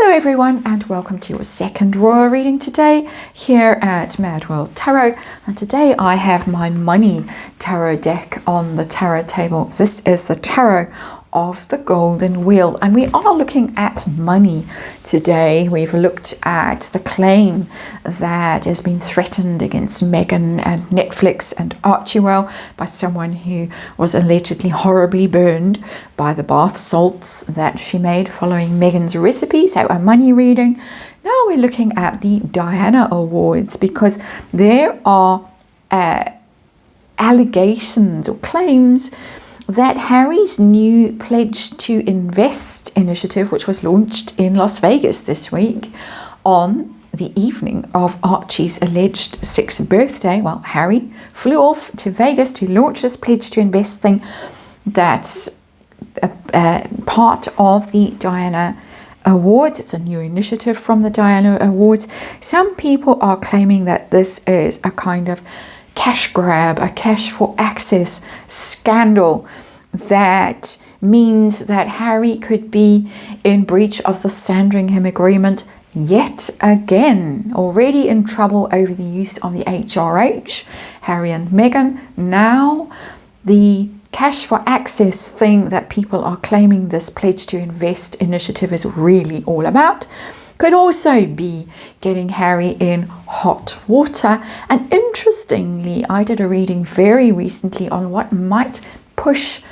Hello everyone, and welcome to your second royal reading today here at MadWorldTarot. And today I have my money tarot deck on the tarot table. This is the tarot of the golden wheel, and we are looking at money today. We've looked at the claim that has been threatened against Meghan and Netflix and Archewell by someone who was allegedly horribly burned by the bath salts that she made following Meghan's recipe. So a money reading. Now we're looking at the Diana Awards, because there are allegations or claims that Harry's new Pledge to Invest initiative, which was launched in Las Vegas this week on the evening of Archie's alleged 6th birthday. Well, Harry flew off to Vegas to launch this Pledge to Invest thing that's a part of the Diana Awards. It's a new initiative from the Diana Awards. Some people are claiming that this is a kind of cash grab, a cash for access scandal that means that Harry could be in breach of the Sandringham Agreement yet again. Already in trouble over the use of the HRH, Harry and Meghan. Now the cash for access thing that people are claiming this Pledge to Invest initiative is really all about could also be getting Harry in hot water. And interestingly, I did a reading very recently on what might push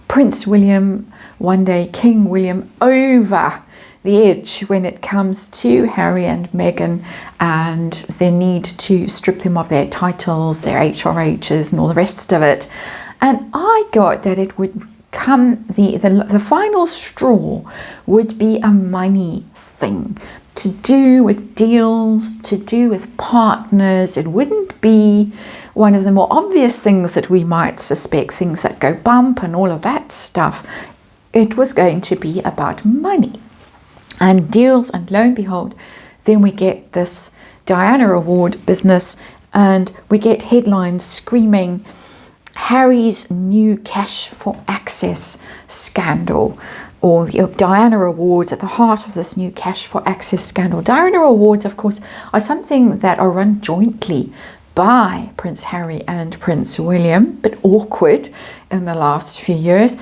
Prince William, one day King William, over the edge when it comes to Harry and Meghan and their need to strip them of their titles, their HRHs and all the rest of it. And I got that it would come, the final straw would be a money thing, to do with deals, to do with partners. It wouldn't be one of the more obvious things that we might suspect, things that go bump and all of that stuff. It was going to be about money and deals, and lo and behold, then we get this Diana Award business, and we get headlines screaming Harry's new cash for access scandal, or the Diana Awards at the heart of this new cash for access scandal. Diana Awards, of course, are something that are run jointly by Prince Harry and Prince William, but awkward in the last few years.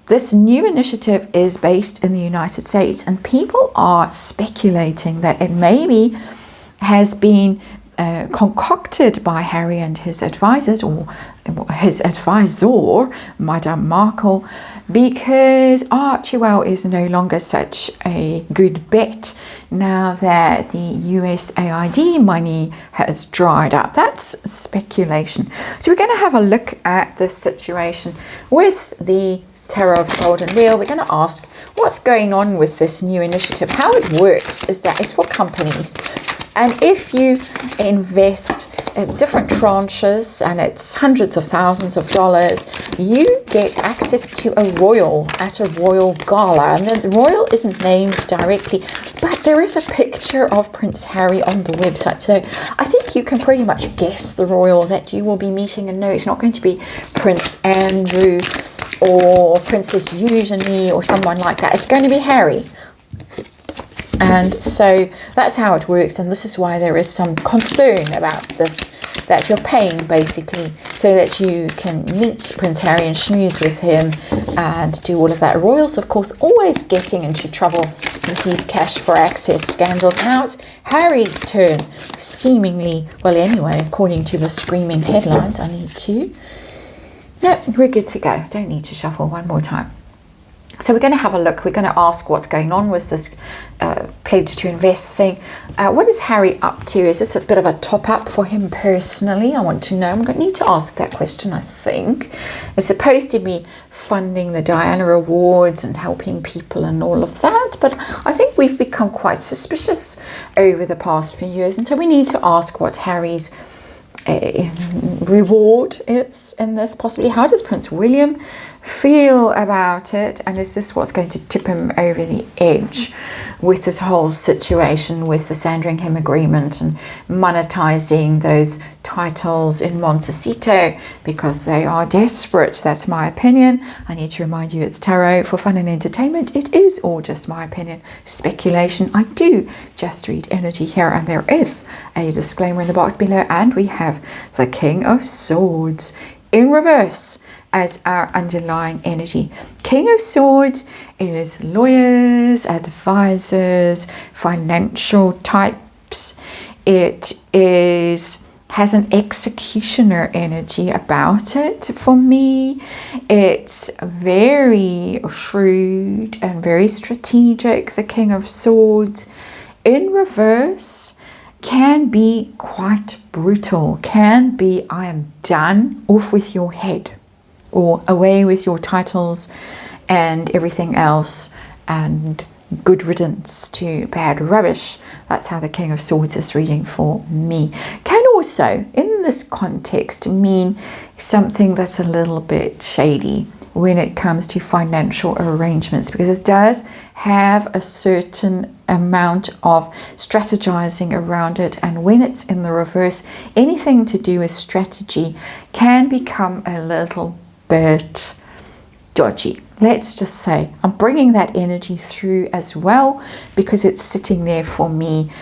This new initiative is based in the United States, and people are speculating that it maybe has been concocted by Harry and his advisors, or his advisor, Madame Markle, because Archewell is no longer such a good bet now that the USAID money has dried up. That's speculation. So we're going to have a look at this situation with the Tarot of the Golden Wheel. We're going to ask what's going on with this new initiative. How it works is that it's for companies, and if you invest in different tranches and it's hundreds of thousands of dollars, you get access to a royal at a royal gala. And the royal isn't named directly, but there is a picture of Prince Harry on the website. So I think you can pretty much guess the royal that you will be meeting, and no, it's not going to be Prince Andrew or Princess Eugenie or someone like that. It's going to be Harry. And so that's how it works, and this is why there is some concern about this, that you're paying basically so that you can meet Prince Harry and schmooze with him and do all of that. Royals, of course, always getting into trouble with these cash for access scandals. Now it's Harry's turn, seemingly. Well, anyway, according to the screaming headlines. No, we're good to go. Don't need to shuffle one more time. So we're going to have a look. We're going to ask what's going on with this Pledge to Invest thing. What is Harry up to? Is this a bit of a top-up for him personally? I want to know. I'm going to need to ask that question, I think. It's supposed to be funding the Diana Awards and helping people and all of that, but I think we've become quite suspicious over the past few years, and so we need to ask what Harry's reward is in this, possibly. How does Prince William feel about it, and is this what's going to tip him over the edge with this whole situation with the Sandringham Agreement and monetizing those titles in Montecito because they are desperate. That's my opinion. I need to remind you it's tarot for fun and entertainment. It is all just my opinion. Speculation. I do just read energy here, and there is a disclaimer in the box below. And we have the King of Swords in reverse as our underlying energy. King of Swords is lawyers, advisors, financial types. It has an executioner energy about it for me. It's very shrewd and very strategic. The King of Swords in reverse can be quite brutal, can be I am done, off with your head, or away with your titles and everything else, and good riddance to bad rubbish. That's how the King of Swords is reading for me. Can also, in this context, mean something that's a little bit shady when it comes to financial arrangements, because it does have a certain amount of strategizing around it, and when it's in the reverse, anything to do with strategy can become a little bit dodgy. Let's just say I'm bringing that energy through as well, because it's sitting there for me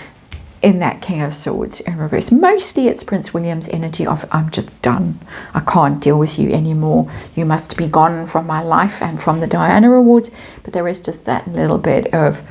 in that King of Swords in reverse. Mostly it's Prince William's energy of I'm just done. I can't deal with you anymore. You must be gone from my life and from the Diana Awards. But there is just that little bit of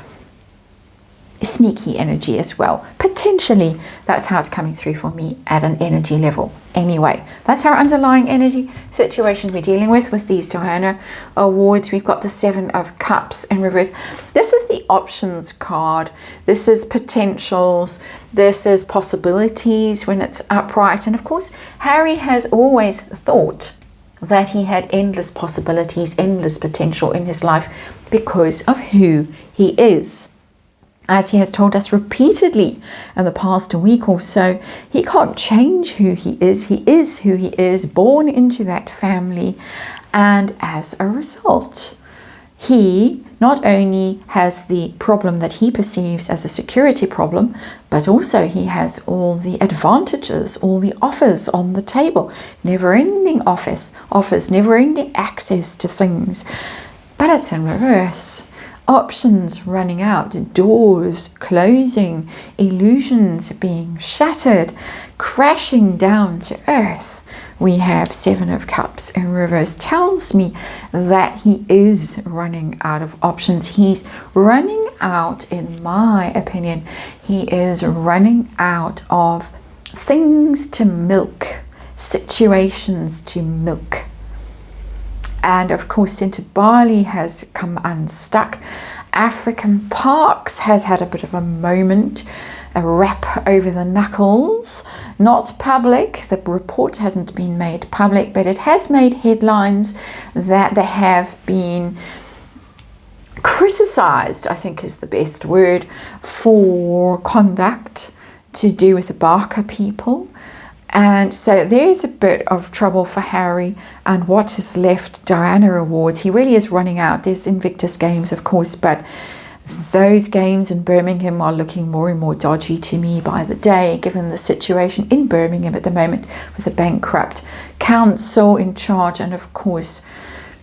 sneaky energy as well. Potentially that's how it's coming through for me at an energy level. Anyway, that's our underlying energy situation we're dealing with these Diana Awards. We've got the Seven of Cups in reverse. This is the options card. This is potentials. This is possibilities when it's upright. And of course, Harry has always thought that he had endless possibilities, endless potential in his life because of who he is. As he has told us repeatedly in the past week or so, he can't change who he is. He is who he is, born into that family. And as a result, he not only has the problem that he perceives as a security problem, but also he has all the advantages, all the offers on the table. Never-ending offers, never-ending access to things. But it's in reverse. Options running out, doors closing, illusions being shattered, crashing down to earth. We have Seven of Cups in reverse. Tells me that he is running out of options. He's running out, in my opinion, he is running out of things to milk, situations to milk. And of course, Centre Bali has come unstuck. African Parks has had a bit of a moment, a rap over the knuckles. Not public, the report hasn't been made public, but it has made headlines that they have been criticised, I think is the best word, for conduct to do with the Barker people. And so there's a bit of trouble for Harry and what is left. Diana Awards, he really is running out. There's Invictus Games, of course, but those games in Birmingham are looking more and more dodgy to me by the day, given the situation in Birmingham at the moment with a bankrupt council in charge, and of course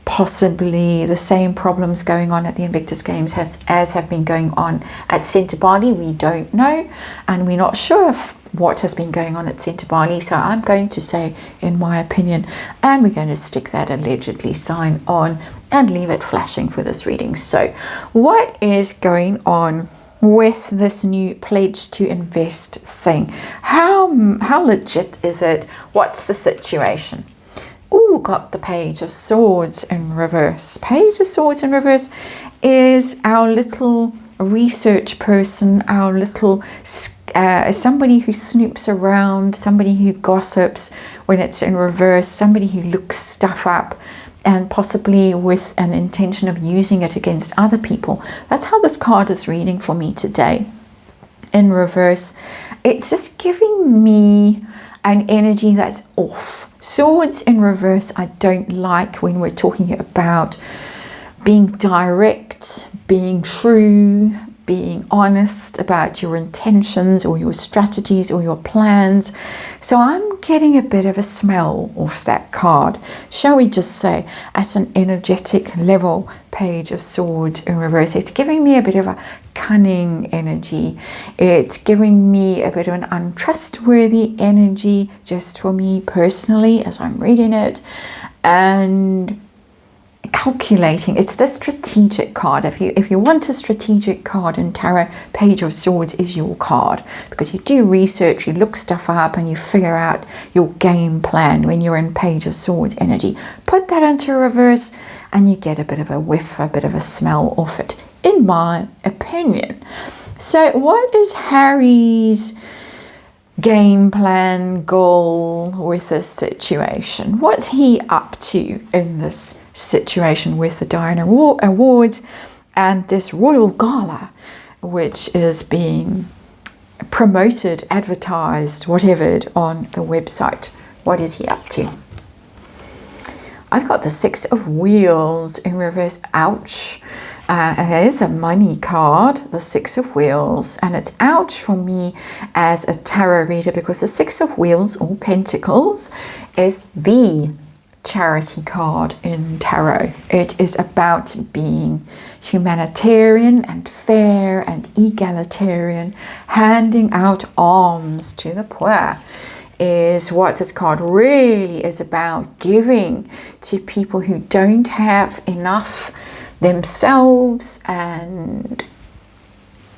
possibly the same problems going on at the Invictus Games as have been going on at Centre Bali. We don't know, and we're not sure what has been going on at Centre Bali, so I'm going to say in my opinion, and we're going to stick that allegedly sign on and leave it flashing for this reading. So what is going on with this new pledge to invest thing? How legit is it? What's the situation? Oh, got the Page of Swords in reverse. Page of Swords in reverse is our little research person, our little somebody who snoops around, somebody who gossips when it's in reverse, somebody who looks stuff up and possibly with an intention of using it against other people. That's how this card is reading for me today in reverse. It's just giving me an energy that's off. Swords in reverse I don't like when we're talking about being direct, being true, being honest about your intentions or your strategies or your plans. So I'm getting a bit of a smell of that card, shall we just say, at an energetic level. Page of Swords in reverse. It's giving me a bit of a cunning energy. It's giving me a bit of an untrustworthy energy, just for me personally as I'm reading it. And calculating. It's the strategic card. If you want a strategic card in tarot, Page of Swords is your card, because you do research, you look stuff up, and you figure out your game plan when you're in Page of Swords energy. Put that into reverse and you get a bit of a whiff, a bit of a smell of it, in my opinion. So what is Harry's game plan, goal with this situation? What's he up to in this situation with the Diana Awards and this Royal Gala, which is being promoted, advertised, whatever, on the website? What is he up to? I've got the Six of Wheels in reverse. Ouch. There's a money card, the Six of Wheels, and it's ouch for me as a tarot reader, because the Six of Wheels, or Pentacles, is the charity card in tarot. It is about being humanitarian and fair and egalitarian, handing out alms to the poor, is what this card really is about, giving to people who don't have enough themselves. And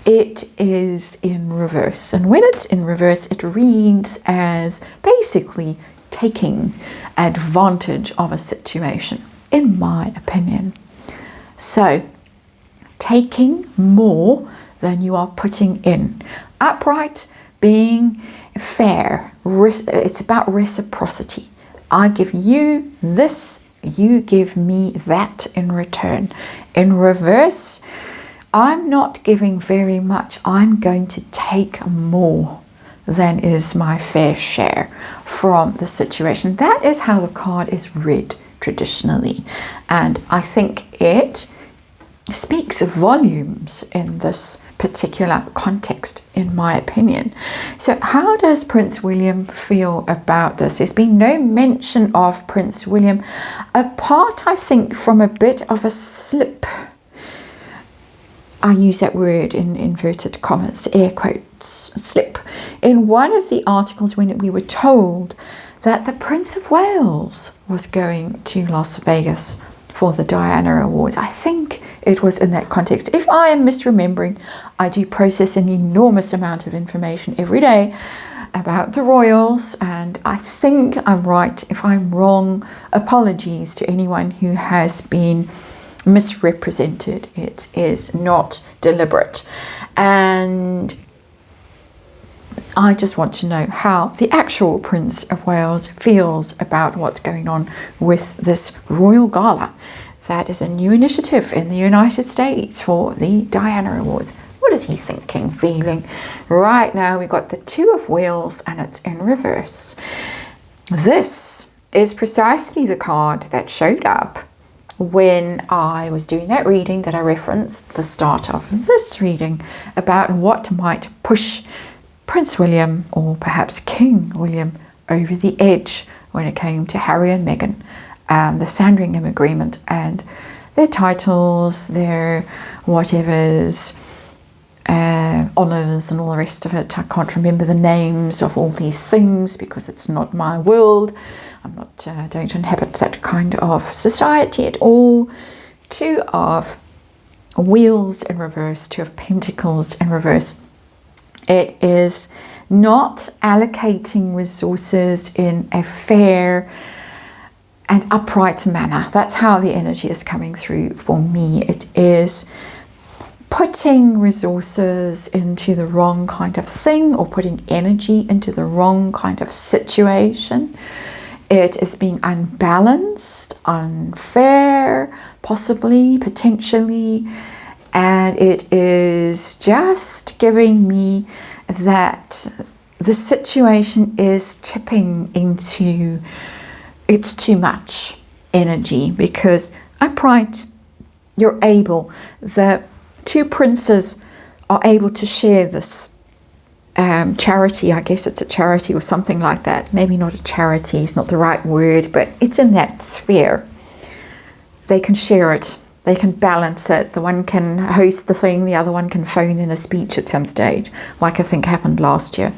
it is in reverse, and when it's in reverse, it reads as basically taking advantage of a situation, in my opinion. So taking more than you are putting in. Upright, being fair. It's about reciprocity. I give you this, you give me that in return. In reverse, I'm not giving very much. I'm going to take more than is my fair share from the situation. That is how the card is read traditionally, and I think it speaks volumes in this particular context, in my opinion. So how does Prince William feel about this? There's been no mention of Prince William, apart, I think, from a bit of a slip. I use that word in inverted commas, air quotes, slip, in one of the articles when we were told that the Prince of Wales was going to Las Vegas for the Diana Awards. I think it was in that context. If I am misremembering, I do process an enormous amount of information every day about the royals, and I think I'm right. If I'm wrong, apologies to anyone who has been misrepresented. It is not deliberate, and I just want to know how the actual Prince of Wales feels about what's going on with this Royal Gala. That is a new initiative in the United States for the Diana Awards. What is he thinking, feeling? Right now we've got the Two of Wheels, and it's in reverse. This is precisely the card that showed up when I was doing that reading that I referenced the start of this reading, about what might push Prince William, or perhaps King William, over the edge when it came to Harry and Meghan, the Sandringham Agreement, and their titles, their whatevers, honours and all the rest of it. I can't remember the names of all these things because it's not my world. I'm not, don't inhabit that kind of society at all. Two of Wheels in reverse, Two of Pentacles in reverse. It is not allocating resources in a fair and upright manner. That's how the energy is coming through for me. It is putting resources into the wrong kind of thing, or putting energy into the wrong kind of situation. It is being unbalanced, unfair, possibly, potentially, and it is just giving me that the situation is tipping into it's too much energy, because upright, you're able, the two princes are able to share this charity. I guess it's a charity or something like that. Maybe not a charity, it's not the right word, but it's in that sphere. They can share it. They can balance it. The one can host the thing, the other one can phone in a speech at some stage, like I think happened last year.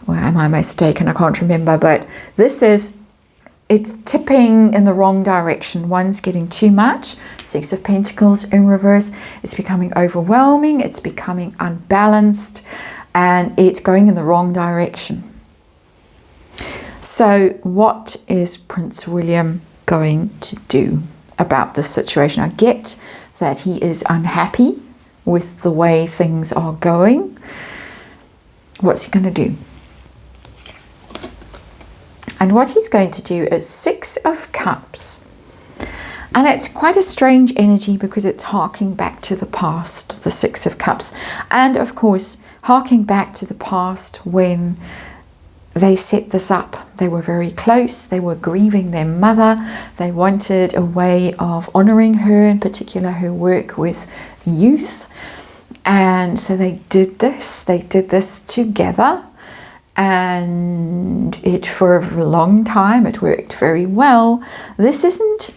Or am I mistaken? I can't remember. But it's tipping in the wrong direction. One's getting too much. Six of Pentacles in reverse. It's becoming overwhelming. It's becoming unbalanced. And it's going in the wrong direction. So what is Prince William going to do about this situation? I get that he is unhappy with the way things are going. What's he going to do? And what he's going to do is Six of Cups. And it's quite a strange energy because it's harking back to the past, the Six of Cups. And of course, harking back to the past when they set this up. They were very close. They were grieving their mother. They wanted a way of honouring her, in particular her work with youth. And so they did this. They did this together. And for a long time, it worked very well. This isn't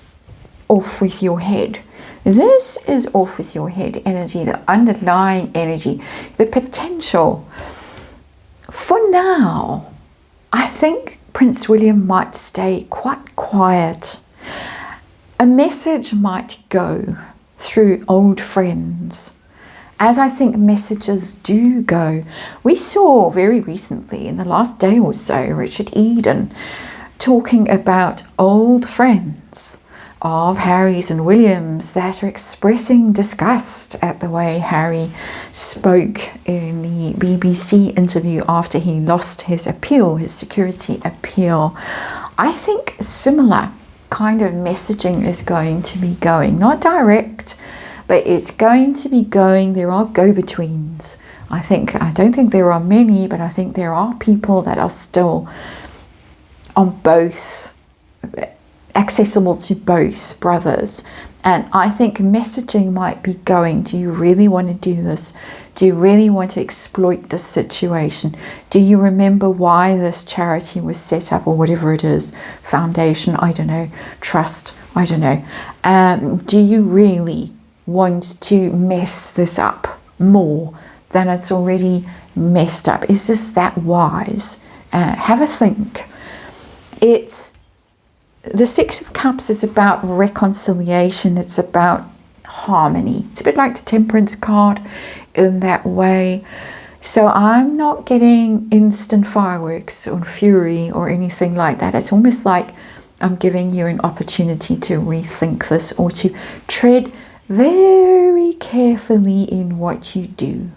off with your head. This is off with your head energy, the underlying energy, the potential. For now, I think Prince William might stay quite quiet. A message might go through old friends, as I think messages do go. We saw very recently, in the last day or so, Richard Eden talking about old friends of Harry's and William's that are expressing disgust at the way Harry spoke in the BBC interview after he lost his appeal, his security appeal. I think similar kind of messaging is going to be going, not direct, but it's going to be going. There are go-betweens. I don't think there are many, but I think there are people that are still on both, accessible to both brothers. And I think messaging might be going, do you really want to do this? Do you really want to exploit this situation? Do you remember why this charity was set up, or whatever it is, foundation, I don't know, trust, I don't know. Do you really want to mess this up more than it's already messed up? Is this that wise? Have a think. The Six of Cups is about reconciliation. It's about harmony. It's a bit like the Temperance card in that way. So I'm not getting instant fireworks or fury or anything like that. It's almost like I'm giving you an opportunity to rethink this, or to tread very carefully in what you do.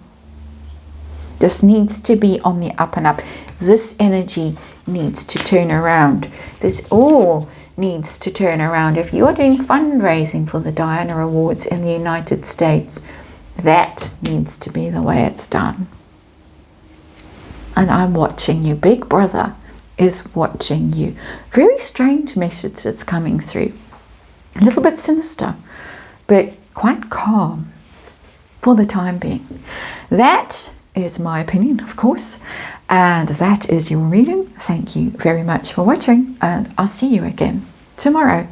This needs to be on the up and up. This energy needs to turn around. This all needs to turn around. If you are doing fundraising for the Diana Awards in the United States, that needs to be the way it's done. And I'm watching you. Big Brother is watching you. Very strange message that's coming through. A little bit sinister, but quite calm for the time being. That is my opinion, of course, and that is your reading. Thank you very much for watching, and I'll see you again tomorrow.